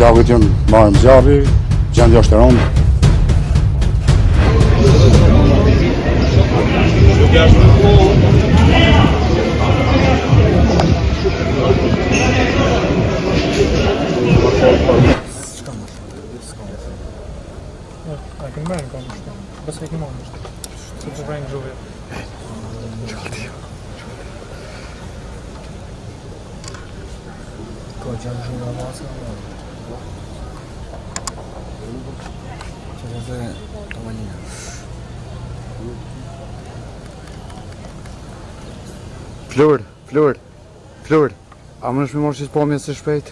plagët janë marrë zjarri, gjendja është e rëndë. A kënë mërë në kam është, bëse e kënë mërë është, se të vrejnë gjuve. Ko gjatë gjuve a vasë në mërë. Që të dhe të valina. Flur, a më nëshme morë që të po mjetë së shpejt?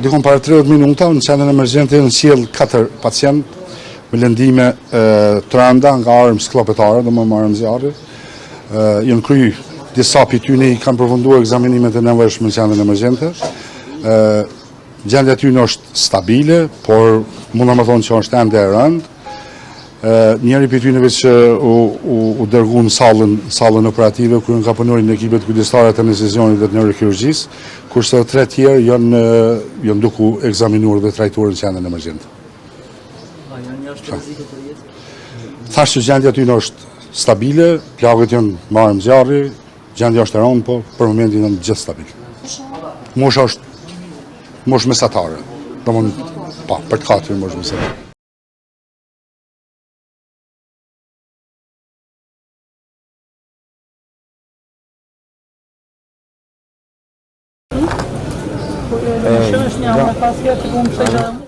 Dikon para 30 minuta, në qendrën emergjente në sjell 4 pacient me lëndime të rënda nga armë sklopetare, do më marrëm zjarri. Janë kry disa për tyne i kanë përfunduar ekzaminimet e nevojshme në qendrën emergjente. Gjendja tyne është stabile, por mund më thonë që është ende e rëndë. Njëri për tyneve që u dërgu në sallën operative, kërë në ka pënurin në ekipet kujdestare të anestezionit dhe të neurokirurgjisë, kurse të 3 tjerë janë duku ekzaminuar dhe trajtuar në qendrën emergjente. A janë jashtë rrezikut për jetë? Thashë që gjendja tyne është stabile, plagët janë marrë në zjarri, gjendja është e rëndë, po për momentin janë gjithë stabile. Mosha është moshë mesatare, për të 4 moshë mesatare. Shënë është një anë në pasja të kumë të gjëmë?